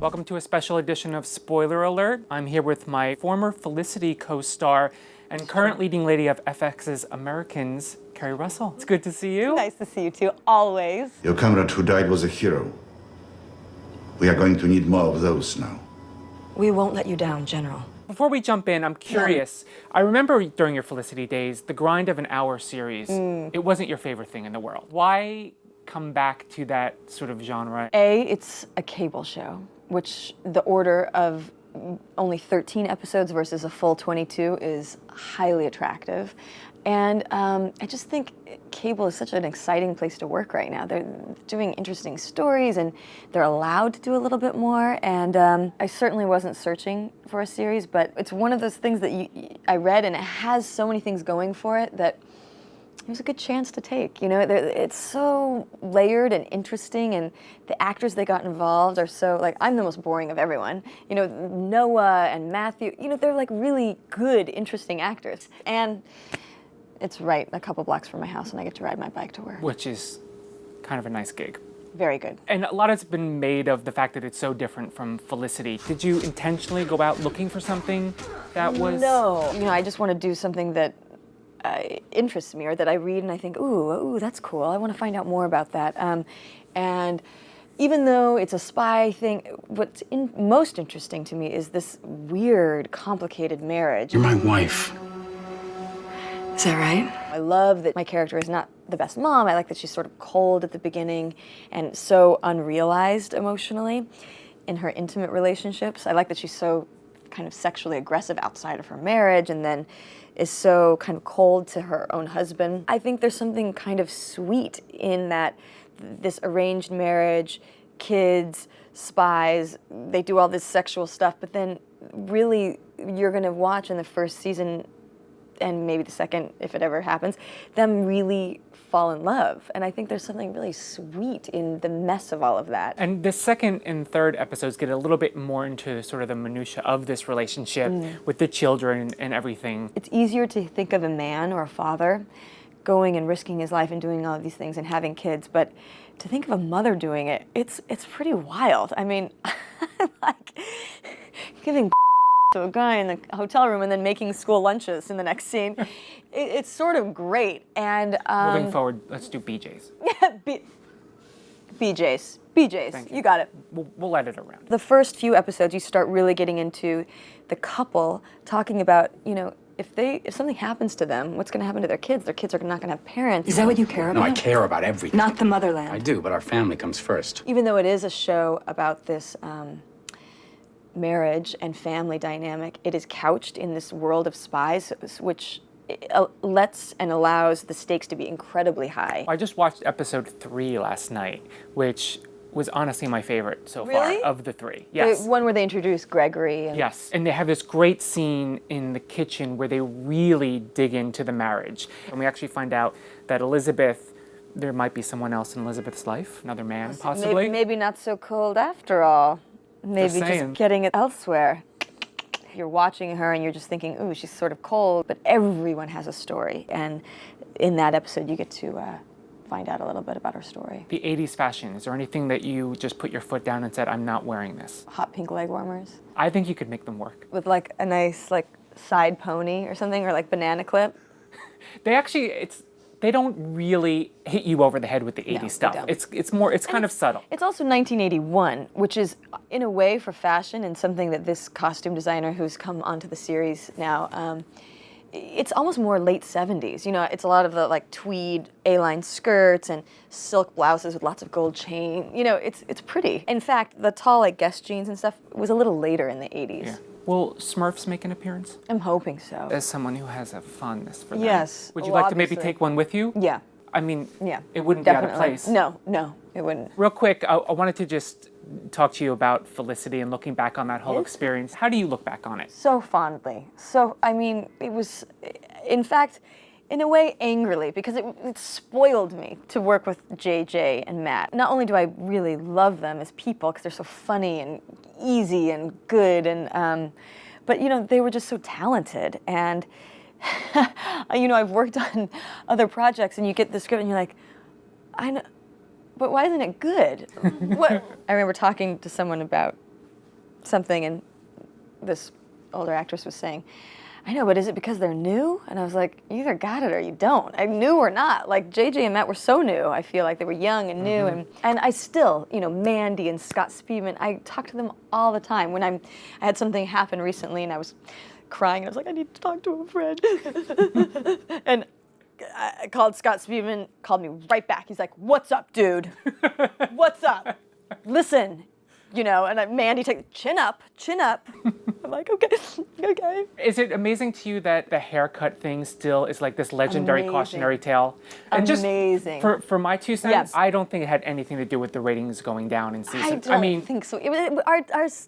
Welcome to a special edition of Spoiler Alert. I'm here with my former Felicity co-star and current leading lady of FX's Americans, Keri Russell. It's good to see you. Nice to see you too, always. Your comrade who died was a hero. We are going to need more of those now. We won't let you down, General. Before we jump in, I'm curious. I remember during your Felicity days, the grind of an hour series, it wasn't your favorite thing in the world. Why come back to that sort of genre? It's a cable show, which the order of only 13 episodes versus a full 22 is highly attractive. And I just think cable is such an exciting place to work right now. They're doing interesting stories and they're allowed to do a little bit more. And I certainly wasn't searching for a series, but it's one of those things that I read and it has so many things going for it that it was a good chance to take. You know, it's so layered and interesting, and the actors that got involved are so, like, I'm the most boring of everyone. You know, Noah and Matthew, you know, they're like really good, interesting actors. And it's right a couple blocks from my house, and I get to ride my bike to work. Which is kind of a nice gig. Very good. And a lot has been made of the fact that it's so different from Felicity. Did you intentionally go out looking for something that was... No. You know, I just want to do something that interests me, or that I read and I think, ooh, that's cool. I want to find out more about that. And even though it's a spy thing, what's most interesting to me is this weird, complicated marriage. You're my wife. Is that right? I love that my character is not the best mom. I like that she's sort of cold at the beginning and so unrealized emotionally in her intimate relationships. I like that she's so kind of sexually aggressive outside of her marriage and then is so kind of cold to her own husband. I think there's something kind of sweet in that this arranged marriage, kids, spies, they do all this sexual stuff, but then really you're gonna watch in the first season and maybe the second, if it ever happens, them really fall in love. And I think there's something really sweet in the mess of all of that. And the second and third episodes get a little bit more into sort of the minutia of this relationship with the children and everything. It's easier to think of a man or a father going and risking his life and doing all of these things and having kids, but to think of a mother doing it, it's pretty wild. I mean, like giving to a guy in the hotel room and then making school lunches in the next scene. It's sort of great. And moving forward, let's do BJ's. BJ's. You got it. We'll edit around. The first few episodes, you start really getting into the couple talking about, you know, if something happens to them, what's going to happen to their kids? Their kids are not going to have parents. Is that what you care about? No, I care about everything. Not the motherland. I do, but our family comes first. Even though it is a show about this marriage and family dynamic, it is couched in this world of spies, which lets and allows the stakes to be incredibly high. I just watched episode 3 last night, which was honestly my favorite so far of the 3. Yes. The one where they introduce Gregory. And yes, and they have this great scene in the kitchen where they really dig into the marriage. And we actually find out that Elizabeth, there might be someone else in Elizabeth's life, another man possibly. Maybe not so cold after all. Maybe just getting it elsewhere. You're watching her and you're just thinking, ooh, she's sort of cold, but everyone has a story. And in that episode, you get to find out a little bit about her story. The 80s fashion, is there anything that you just put your foot down and said, I'm not wearing this? Hot pink leg warmers. I think you could make them work. With like a nice like side pony or something, or like banana clip. They actually, they don't really hit you over the head with the 80s stuff. It's kind of subtle. It's also 1981, which is in a way for fashion and something that this costume designer who's come onto the series now, it's almost more late 70s. You know, it's a lot of the like tweed A-line skirts and silk blouses with lots of gold chain. You know, it's pretty. In fact, the tall like Guess jeans and stuff was a little later in the 80s. Yeah. Will Smurfs make an appearance? I'm hoping so. As someone who has a fondness for them. Yes. Would you like to maybe take one with you? Yeah. I mean, yeah, it wouldn't definitely. be out of place. No, it wouldn't. Real quick, I wanted to just talk to you about Felicity and looking back on that whole experience. How do you look back on it? So fondly. So, I mean, it was, in fact, in a way angrily, because it spoiled me to work with JJ and Matt. Not only do I really love them as people, because they're so funny and easy and good, and but, you know, they were just so talented. And, you know, I've worked on other projects and you get the script and you're like, I know, but why isn't it good? What? I remember talking to someone about something, and this older actress was saying, I know, but is it because they're new? And I was like, you either got it or you don't. I knew or not. Like JJ and Matt were so new. I feel like they were young and new, and I still, you know, Mandy and Scott Speedman, I talk to them all the time. When I had something happen recently and I was crying, and I was like, I need to talk to a friend. And I called Scott Speedman, called me right back. He's like, what's up, dude? What's up? Listen, you know, and Mandy takes, chin up. I'm like, okay. Is it amazing to you that the haircut thing still is like this legendary cautionary tale? And Amazing. Just for my 2 cents, Yes. I don't think it had anything to do with the ratings going down in season. I don't think so. Our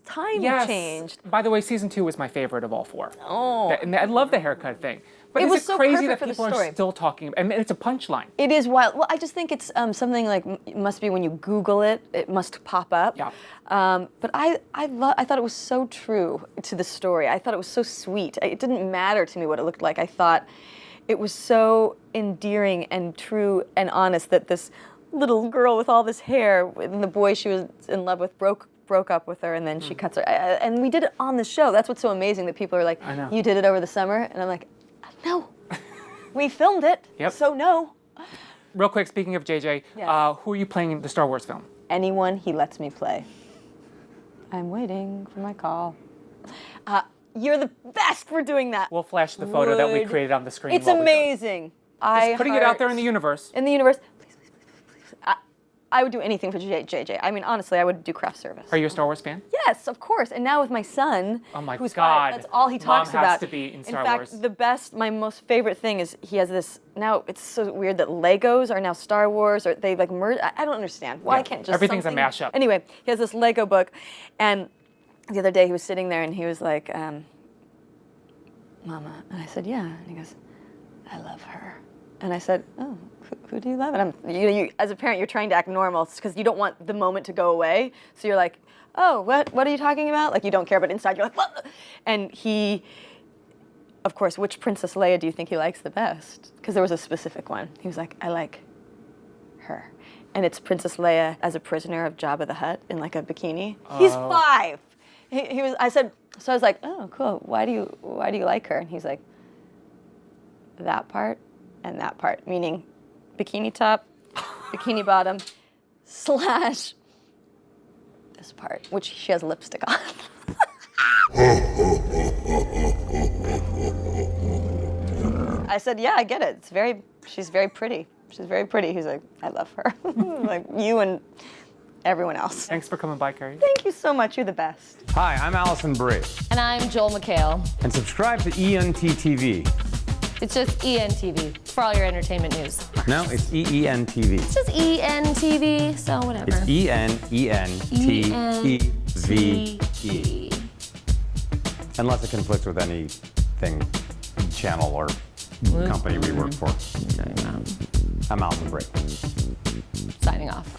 time Yes. changed. By the way, season 2 was my favorite of all 4. Oh. And I love the haircut thing. But It is was it so crazy perfect that for the people story. are still talking? I mean, it's a punchline. It is wild. Well, I just think it's something like, it must be when you Google it, it must pop up. Yeah. But I thought it was so true to the story. I thought it was so sweet. It didn't matter to me what it looked like. I thought it was so endearing and true and honest that this little girl with all this hair, and the boy she was in love with broke up with her, and then she cuts her. And we did it on the show. That's what's so amazing, that people are like, I know. you did it over the summer? And I'm like, no. We filmed it, Yep. so no. Real quick, speaking of JJ, Yes. who are you playing in the Star Wars film? Anyone he lets me play. I'm waiting for my call. You're the best for doing that. We'll flash the photo that we Would- created on the screen. It's while we do it. amazing. Just putting it out there in the universe. In the universe. Please. I would do anything for JJ. I mean, honestly, I would do craft service. Are you a Star Wars fan? Yes, of course. And now with my son, Oh my who's God. 5, that's all he talks Mom has about. to be in Star fact, Wars. the best, my most favorite thing is he has this. Now it's so weird that Legos are now Star Wars, or they like merge. I don't understand. Why Yeah, can't just everything's a something- mashup. Anyway, he has this Lego book, and the other day he was sitting there and he was like, "Mama," and I said, "Yeah," and he goes, "I love her." And I said, "Oh, who do you love?" And you, as a parent, you're trying to act normal because you don't want the moment to go away. So you're like, "Oh, what are you talking about?" Like you don't care, but inside you're like, "What?" And he, of course, which Princess Leia do you think he likes the best? Because there was a specific one. He was like, "I like her," and it's Princess Leia as a prisoner of Jabba the Hutt in like a bikini. He's 5. He was. I said. So I was like, "Oh, cool. Why do you like her?" And he's like, "That part and that part," meaning bikini top, bikini bottom, / this part, which she has lipstick on. I said, "Yeah, I get it. She's very pretty. She's very pretty." He's like, "I love her." Like you and everyone else. Thanks for coming by, Keri. Thank you so much. You're the best. Hi, I'm Allison Brie, And I'm Joel McHale. and subscribe to ENT-TV. It's just ENTV for all your entertainment news. No, it's EENTV. It's just ENTV, so whatever. It's ENENTEVE. Unless it conflicts with anything, channel or company we work for. I'm Allison Brie. Signing off.